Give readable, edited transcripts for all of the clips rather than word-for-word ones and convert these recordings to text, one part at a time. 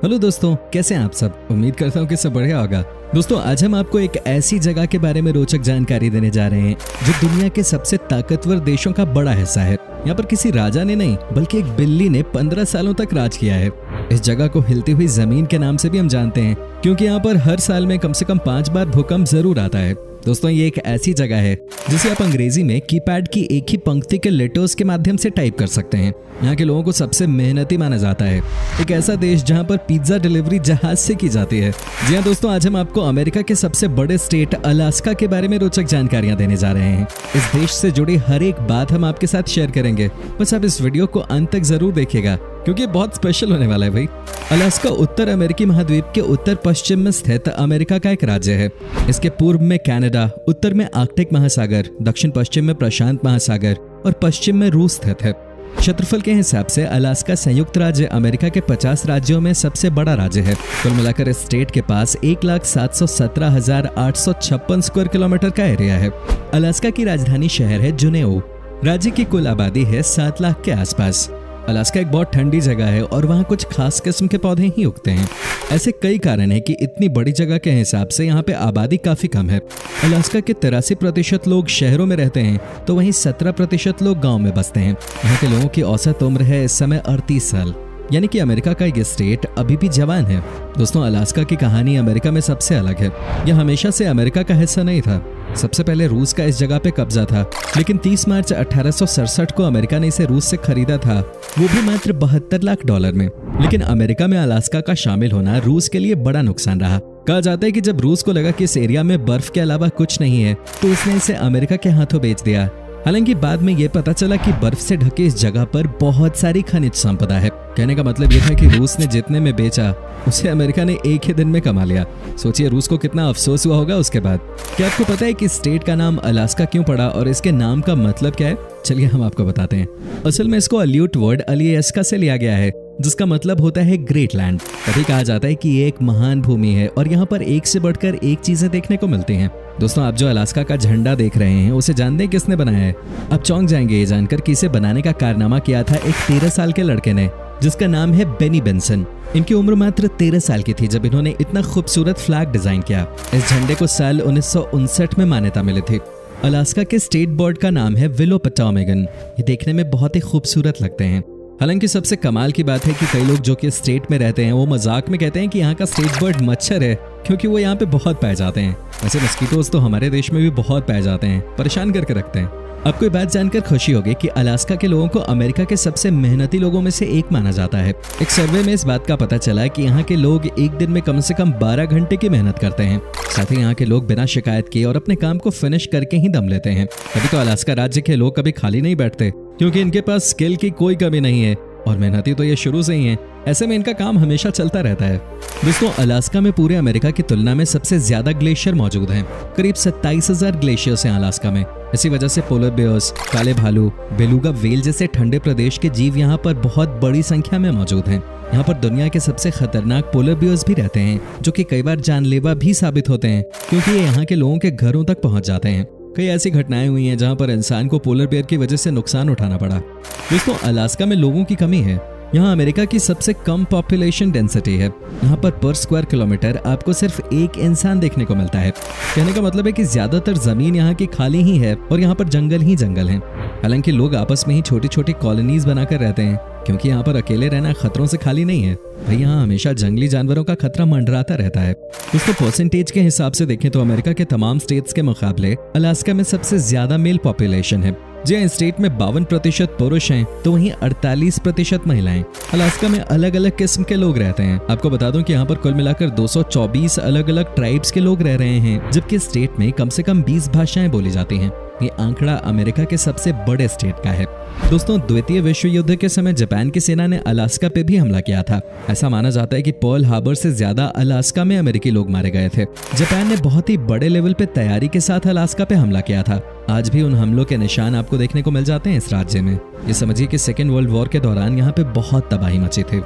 Hello दोस्तों, कैसे हैं आप सब। उम्मीद करता हूँ कि सब बढ़िया होगा। दोस्तों, आज हम आपको एक ऐसी जगह के बारे में रोचक जानकारी देने जा रहे हैं जो दुनिया के सबसे ताकतवर देशों का बड़ा हिस्सा है। यहाँ पर किसी राजा ने नहीं बल्कि एक बिल्ली ने 15 सालों तक राज किया है। इस जगह को हिलती हुई जमीन के नाम से भी हम जानते हैं, क्योंकि यहाँ पर हर साल में कम से कम 5 बार भूकंप जरूर आता है। दोस्तों, ये एक ऐसी जगह है जिसे आप अंग्रेजी में कीपैड की एक ही पंक्ति के लेटर्स के माध्यम से टाइप कर सकते हैं। यहाँ के लोगों को सबसे मेहनती माना जाता है। एक ऐसा देश जहाँ पर पिज्जा डिलीवरी जहाज से की जाती है। जी हाँ दोस्तों, आज हम आपको अमेरिका के सबसे बड़े स्टेट अलास्का के बारे में रोचक जानकारियां देने जा रहे हैं। इस देश से जुड़ी हर एक बात हम आपके साथ शेयर करेंगे। बस आप इस वीडियो को अंत तक जरूर देखिएगा, क्योंकि बहुत स्पेशल होने वाला है भाई। अलास्का उत्तर अमेरिकी महाद्वीप के उत्तर पश्चिम में स्थित अमेरिका का एक राज्य है। इसके पूर्व में कनाडा, उत्तर में आर्कटिक महासागर, दक्षिण पश्चिम में प्रशांत महासागर और पश्चिम में रूस स्थित है। क्षेत्रफल के हिसाब से अलास्का संयुक्त राज्य अमेरिका के 50 राज्यों में सबसे बड़ा राज्य है। कुल मिलाकर इस स्टेट के पास 1,717,856 स्क्वायर किलोमीटर का एरिया है। अलास्का की राजधानी शहर है जुनेओ। राज्य की कुल आबादी है 7 लाख के आसपास। अलास्का एक बहुत ठंडी जगह है और वहाँ कुछ खास किस्म के पौधे ही उगते हैं। ऐसे कई कारण हैं कि इतनी बड़ी जगह के हिसाब से यहाँ पे आबादी काफी कम है। अलास्का के 83% लोग शहरों में रहते हैं, तो वहीं 17% लोग गांव में बसते हैं। यहाँ के लोगों की औसत उम्र है इस समय 38 साल, यानी कि अमेरिका का ये स्टेट अभी भी जवान है। दोस्तों, अलास्का की कहानी अमेरिका में सबसे अलग है। यह हमेशा से अमेरिका का हिस्सा नहीं था। सबसे पहले रूस का इस जगह पे कब्जा था, लेकिन 30 मार्च 1867 को अमेरिका ने इसे रूस से खरीदा था, वो भी मात्र $72 लाख में। लेकिन अमेरिका में अलास्का का शामिल होना रूस के लिए बड़ा नुकसान रहा। कहा जाता है कि जब रूस को लगा कि इस एरिया में बर्फ के अलावा कुछ नहीं है, तो उसने इसे अमेरिका के हाथों बेच दिया। हालांकि बाद में यह पता चला कि बर्फ से ढके इस जगह पर बहुत सारी खनिज संपदा है। कहने का मतलब यह था कि रूस ने जितने में बेचा उसे अमेरिका ने एक ही दिन में कमा लिया। सोचिए रूस को कितना अफसोस हुआ होगा उसके बाद। क्या आपको पता है कि स्टेट का नाम अलास्का क्यों पड़ा और इसके नाम का मतलब क्या है? चलिए हम आपको बताते हैं। असल में इसको अल्यूट वर्ड अलिएस्का से लिया गया है, जिसका मतलब होता है ग्रेट लैंड। तभी कहा जाता है कि ये एक महान भूमि है और यहाँ पर एक से बढ़कर एक चीजें देखने को मिलती हैं। दोस्तों, आप जो अलास्का का झंडा देख रहे हैं उसे जानते हैं किसने बनाया है? आप चौंक जाएंगे ये जानकर कि इसे बनाने का कारनामा किया था एक 13 साल के लड़के ने, जिसका नाम है बेनी बेंसन। इनकी उम्र मात्र 13 साल की थी जब इन्होंने इतना खूबसूरत फ्लैग डिजाइन किया। इस झंडे को साल 1959 में मान्यता मिली थी। अलास्का के स्टेट बर्ड का नाम है विलो पटामेगन। ये देखने में बहुत ही खूबसूरत लगते हैं। हालांकि सबसे कमाल की बात है कि कई लोग जो कि स्टेट में रहते हैं वो मजाक में कहते हैं कि यहाँ का स्टेट बर्ड मच्छर है, क्योंकि वो यहाँ पे बहुत पाए जाते हैं। वैसे मस्कीटोज तो हमारे देश में भी बहुत पाए जाते हैं, परेशान करके रखते हैं। आपको ये बात जानकर खुशी होगी कि अलास्का के लोगों को अमेरिका के सबसे मेहनती लोगों में से एक माना जाता है। एक सर्वे में इस बात का पता चला कि यहाँ के लोग एक दिन में कम से कम 12 घंटे की मेहनत करते हैं। साथ ही यहाँ के लोग बिना शिकायत किए और अपने काम को फिनिश करके ही दम लेते हैं। तभी तो अलास्का राज्य के लोग कभी खाली नहीं बैठते, क्योंकि इनके पास स्किल की कोई कमी नहीं है और मेहनती तो ये शुरू से ही है। ऐसे में इनका काम हमेशा चलता रहता है। दोस्तों, अलास्का में पूरे अमेरिका की तुलना में सबसे ज्यादा ग्लेशियर मौजूद हैं। करीब 27,000 ग्लेशियर्स हैं अलास्का में। इसी वजह से पोलर बेयर्स, काले भालू, बेलुगा वेल जैसे ठंडे प्रदेश के जीव यहाँ पर बहुत बड़ी संख्या में मौजूद हैं। यहाँ पर दुनिया के सबसे खतरनाक पोलर बेयर्स भी रहते हैं, जो कि कई बार जानलेवा भी साबित होते हैं, क्योंकि ये यहाँ के लोगों के घरों तक पहुंच जाते हैं। कई ऐसी घटनाएं हुई हैं जहां पर इंसान को पोलर बेयर की वजह से नुकसान उठाना पड़ा। दोस्तों, अलास्का में लोगों की कमी है। यहाँ अमेरिका की सबसे कम पॉपुलेशन डेंसिटी है। यहाँ पर स्क्वायर किलोमीटर आपको सिर्फ एक इंसान देखने को मिलता है। कहने का मतलब है कि ज्यादातर जमीन यहाँ की खाली ही है और यहाँ पर जंगल ही जंगल हैं। हालांकि लोग आपस में ही छोटी छोटी कॉलोनीज बनाकर रहते हैं, क्योंकि यहाँ पर अकेले रहना खतरों से खाली नहीं है भाई। यहाँ हमेशा जंगली जानवरों का खतरा मंडराता रहता है। दोस्तों, परसेंटेज के हिसाब से देखें तो अमेरिका के तमाम स्टेट्स के मुकाबले अलास्का में सबसे ज्यादा मेल पॉपुलेशन है। जी हाँ, स्टेट में 52% पुरुष हैं, तो वहीं 48% महिलाएं। अलास्का में अलग अलग किस्म के लोग रहते हैं। आपको बता दूं कि यहाँ पर कुल मिलाकर 224 अलग अलग ट्राइब्स के लोग रह रहे हैं, जबकि स्टेट में कम से कम 20 भाषाएं बोली जाती हैं। ये आंकड़ा अमेरिका के सबसे बड़े स्टेट का है। दोस्तों, द्वितीय विश्व युद्ध के समय जापान की सेना ने अलास्का पे भी हमला किया था। ऐसा माना जाता है कि पर्ल हार्बर से ज्यादा अलास्का में अमेरिकी लोग मारे गए थे। जापान ने बहुत ही बड़े लेवल पे तैयारी के साथ अलास्का पे हमला किया था। आज भी उन हमलों के निशान आपको देखने को मिल जाते हैं इस राज्य में। ये समझिए कि सेकेंड वर्ल्ड वॉर के दौरान यहाँ पे बहुत तबाही मची थी।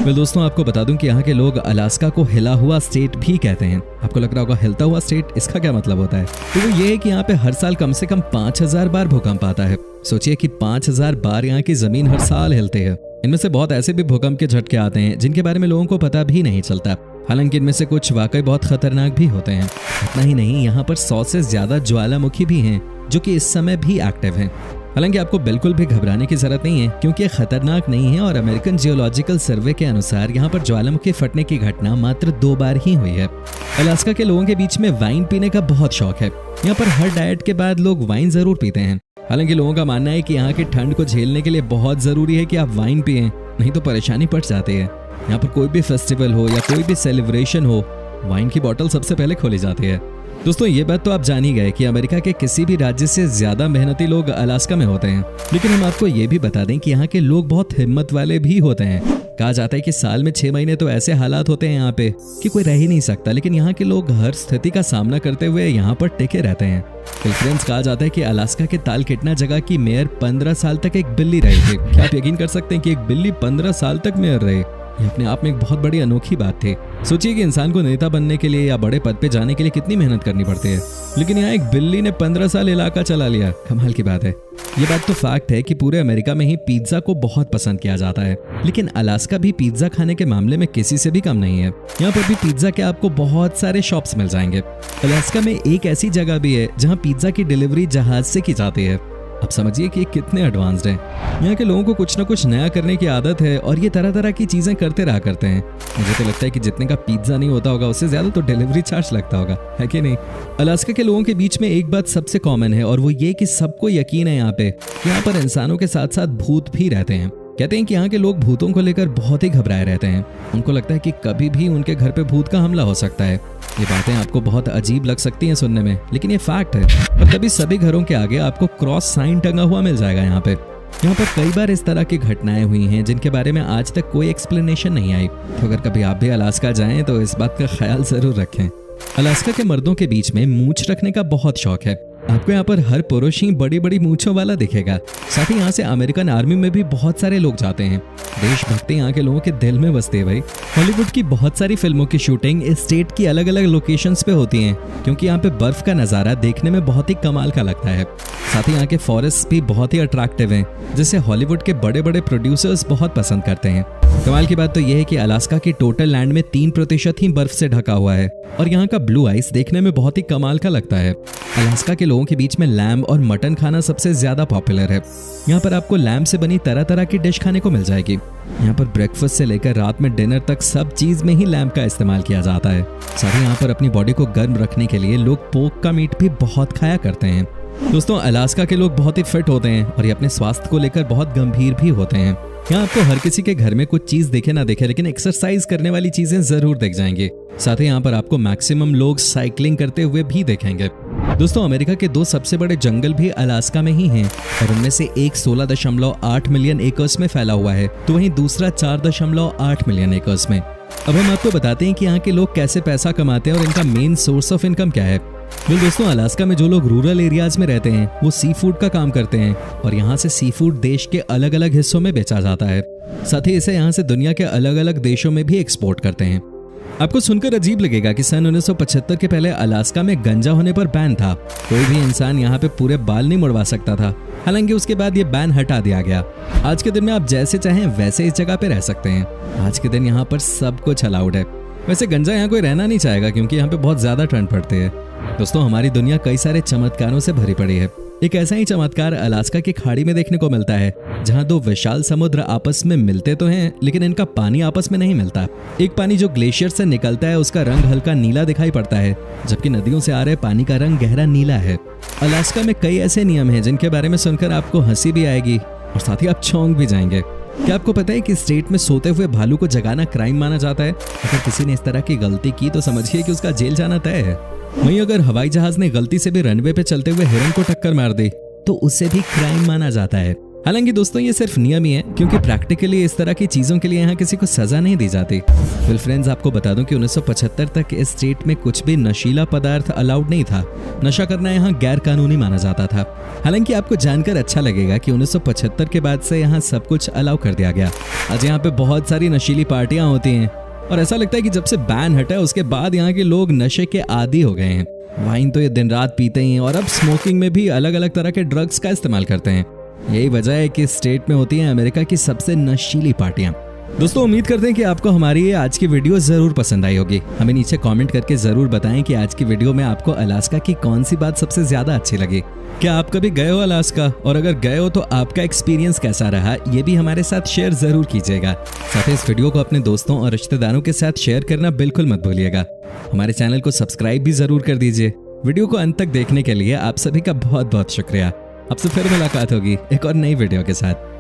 दोस्तों, आपको बता दूं कि यहाँ के लोग अलास्का को हिला हुआ स्टेट भी कहते हैं। आपको लग रहा होगा हिलता हुआ स्टेट, इसका क्या मतलब होता है? तो वो ये है कि यहाँ पे हर साल कम से कम 5000 बार भूकंप आता है। सोचिए कि 5000 बार यहाँ की जमीन हर साल हिलती है। इनमें से बहुत ऐसे भी भूकंप के झटके आते हैं जिनके बारे में लोगों को पता भी नहीं चलता। हालांकि इनमें से कुछ वाकई बहुत खतरनाक भी होते हैं। इतना ही नहीं, यहाँ पर 100 से ज्यादा ज्वालामुखी भी हैं जो कि इस समय भी एक्टिव हैं। हालांकि आपको बिल्कुल भी घबराने की जरूरत नहीं है, क्योंकि ये खतरनाक नहीं है और अमेरिकन जियोलॉजिकल सर्वे के अनुसार यहाँ पर ज्वालामुखी फटने की घटना मात्र 2 बार ही हुई है। अलास्का के लोगों के बीच में वाइन पीने का बहुत शौक है। यहाँ पर हर डाइट के बाद लोग वाइन जरूर पीते हैं। हालांकि लोगों का मानना है कि यहाँ की ठंड को झेलने के लिए बहुत जरूरी है कि आप वाइन पिएं, नहीं तो परेशानी पड़ जाती है। यहाँ पर कोई भी फेस्टिवल हो या कोई भी सेलिब्रेशन हो, वाइन की बोतल सबसे पहले खोली जाती है। दोस्तों, ये बात तो आप जान ही गए कि अमेरिका के किसी भी राज्य से ज्यादा मेहनती लोग अलास्का में होते हैं। लेकिन हम आपको ये भी बता दें कि यहाँ के लोग बहुत हिम्मत वाले भी होते हैं। कहा जाता है कि साल में 6 महीने तो ऐसे हालात होते हैं यहाँ पे कि कोई रह ही नहीं सकता, लेकिन यहाँ के लोग हर स्थिति का सामना करते हुए यहाँ पर टिके रहते हैं। फ्रेंड्स, कहा जाता है कि अलास्का के तालकेटना जगह की मेयर 15 साल तक एक बिल्ली रही थी। क्या आप यकीन कर सकते हैं कि एक बिल्ली 15 साल तक मेयर रहे? ये अपने आप में एक बहुत बड़ी अनोखी बात थी। सोचिए कि इंसान को नेता बनने के लिए या बड़े पद पे जाने के लिए कितनी मेहनत करनी पड़ती है, लेकिन यहाँ एक बिल्ली ने 15 साल इलाका चला लिया। कमाल की बात है। ये बात तो फैक्ट है कि पूरे अमेरिका में ही पिज्जा को बहुत पसंद किया जाता है, लेकिन अलास्का भी पिज्जा खाने के मामले में किसी से भी कम नहीं है। यहाँ पर भी पिज्जा के आपको बहुत सारे शॉप्स मिल जाएंगे। अलास्का में एक ऐसी जगह भी है जहाँ पिज्जा की डिलीवरी जहाज से की जाती है। आप समझिए कि कितने एडवांस्ड हैं। यहाँ के लोगों को कुछ ना कुछ नया करने की आदत है और ये तरह तरह की चीजें करते रहा करते हैं। मुझे तो लगता है कि जितने का पिज्जा नहीं होता होगा उससे ज्यादा तो डिलीवरी चार्ज लगता होगा, है कि नहीं? अलास्का के लोगों के बीच में एक बात सबसे कॉमन है और वो ये कि सबको यकीन है यहाँ पे कि यहाँ पर इंसानों के साथ साथ भूत भी रहते हैं। कहते हैं कि यहाँ के लोग भूतों को लेकर बहुत ही घबराए रहते हैं। उनको लगता है कि कभी भी उनके घर पे भूत का हमला हो सकता है। ये बातें आपको बहुत अजीब लग सकती हैं सुनने में, लेकिन ये फैक्ट है। और तभी सभी घरों के आगे आपको क्रॉस साइन टंगा हुआ मिल जाएगा। यहाँ पर कई बार इस तरह की घटनाएं हुई हैं जिनके बारे में आज तक कोई एक्सप्लेनेशन नहीं आई। तो अगर कभी आप भी अलास्का जाएं तो इस बात का ख्याल जरूर रखें। अलास्का के मर्दों के बीच में मूंछ रखने का बहुत शौक है। आपको यहाँ पर हर पुरुष ही बड़ी बड़ी मूंछों वाला दिखेगा। साथ ही यहाँ से अमेरिकन आर्मी में भी बहुत सारे लोग जाते हैं। देशभक्ति यहाँ के लोगों के दिल में बसती है भाई। हॉलीवुड की बहुत सारी फिल्मों की शूटिंग इस स्टेट की अलग अलग लोकेशंस पे होती हैं, क्योंकि यहाँ पे बर्फ का नजारा देखने में बहुत ही कमाल का लगता है। साथ ही यहाँ के फॉरेस्ट भी बहुत ही अट्रैक्टिव हैं, जिसे हॉलीवुड के बड़े बड़े प्रोड्यूसर्स बहुत पसंद करते हैं। कमाल की बात तो यह है कि अलास्का की टोटल लैंड में 3% ही बर्फ से ढका हुआ है और यहाँ का ब्लू आइस देखने में बहुत ही कमाल का लगता है। अलास्का के लोगों के बीच में लैम्ब और मटन खाना सबसे ज्यादा पॉपुलर है। यहाँ पर आपको लैम्ब से बनी तरह तरह की डिश खाने को मिल जाएगी। यहाँ पर ब्रेकफास्ट से लेकर रात में डिनर तक सब चीज में ही लैम्ब का इस्तेमाल किया जाता है। साथ ही यहाँ पर अपनी बॉडी को गर्म रखने के लिए लोग पोर्क का मीट भी बहुत खाया करते हैं। दोस्तों, अलास्का के लोग बहुत ही फिट होते हैं और ये अपने स्वास्थ्य को लेकर बहुत गंभीर भी होते हैं। यहाँ आपको हर किसी के घर में कुछ चीज दिखे ना दिखे, लेकिन एक्सरसाइज करने वाली चीजें जरूर दिख जाएंगी। साथ ही यहाँ पर आपको मैक्सिमम लोग साइकिलिंग करते हुए भी देखेंगे। दोस्तों, अमेरिका के 2 सबसे बड़े जंगल भी अलास्का में ही हैं और उनमें से एक 16.8 मिलियन एकर्स में फैला हुआ है, तो वहीं दूसरा 4.8 मिलियन एकर्स में। अब हम आपको बताते हैं कि यहाँ के लोग कैसे पैसा कमाते हैं और इनका मेन सोर्स ऑफ इनकम क्या है। दोस्तों, अलास्का में जो लोग रूरल एरियाज में रहते हैं वो सी फूड का काम करते हैं और यहाँ से सी फूड देश के अलग अलग हिस्सों में बेचा जाता है। साथ ही इसे यहाँ से दुनिया के अलग अलग देशों में भी एक्सपोर्ट करते हैं। आपको सुनकर अजीब लगेगा कि सन 1975 के पहले अलास्का में गंजा होने पर बैन था। कोई भी इंसान यहाँ पे पूरे बाल नहीं मुड़वा सकता था। हालांकि उसके बाद ये बैन हटा दिया गया। आज के दिन में आप जैसे चाहें वैसे इस जगह पे रह सकते हैं। आज के दिन यहाँ पर सब कुछ अलाउड है। वैसे गंजा यहाँ कोई रहना नहीं चाहेगा क्योंकि यहाँ पे बहुत ज्यादा ठंड पड़ती है। दोस्तों, हमारी दुनिया कई सारे चमत्कारों से भरी पड़ी है। एक ऐसा ही चमत्कार अलास्का की खाड़ी में देखने को मिलता है, जहां 2 विशाल समुद्र आपस में मिलते तो हैं, लेकिन इनका पानी आपस में नहीं मिलता। एक पानी जो ग्लेशियर से निकलता है उसका रंग हल्का नीला दिखाई पड़ता है, जबकि नदियों से आ रहे पानी का रंग गहरा नीला है। अलास्का में कई ऐसे नियम हैं जिनके बारे में सुनकर आपको हंसी भी आएगी और साथ ही आप चौंक भी जाएंगे। क्या आपको पता है कि स्टेट में सोते हुए भालू को जगाना क्राइम माना जाता है? अगर किसी ने इस तरह की गलती की तो समझिए कि उसका जेल जाना तय है। वहीं अगर हवाई जहाज ने गलती से भी रनवे पे चलते हुए हिरन को टक्कर मार दी तो उसे भी क्राइम माना जाता है। हालांकि दोस्तों, ये सिर्फ नियम ही है, क्योंकि प्रैक्टिकली इस तरह की चीजों के लिए यहाँ किसी को सजा नहीं दी जाती। वेल फ्रेंड्स, आपको बता दूं कि 1975 तक इस स्टेट में कुछ भी नशीला पदार्थ अलाउड नहीं था। नशा करना यहाँ गैर कानूनी माना जाता था। हालांकि आपको जानकर अच्छा लगेगा कि 1975 के बाद से यहाँ सब कुछ अलाउ कर दिया गया। आज यहाँ पे बहुत सारी नशीली पार्टियां होती हैं और ऐसा लगता है कि जब से बैन हटा उसके बाद यहाँ के लोग नशे के आदी हो गए हैं। वाइन तो ये दिन रात पीते ही हैं और अब स्मोकिंग में भी अलग अलग तरह के ड्रग्स का इस्तेमाल करते हैं। यही वजह है कि स्टेट में होती हैं अमेरिका की सबसे नशीली पार्टियां। दोस्तों, उम्मीद करते हैं कि आपको हमारी ये आज की वीडियो जरूर पसंद आई होगी। हमें नीचे कमेंट करके जरूर बताएं कि आज की वीडियो में आपको अलास्का की कौन सी बात सबसे ज्यादा अच्छी लगी। क्या आप कभी गए हो अलास्का, और अगर गए हो तो आपका एक्सपीरियंस कैसा रहा, ये भी हमारे साथ शेयर जरूर कीजिएगा। साथ ही इस वीडियो को अपने दोस्तों और रिश्तेदारों के साथ शेयर करना बिल्कुल मत भूलिएगा। हमारे चैनल को सब्सक्राइब भी जरूर कर दीजिए। वीडियो को अंत तक देखने के लिए आप सभी का बहुत बहुत शुक्रिया। आपसे फिर मुलाकात होगी एक और नई वीडियो के साथ।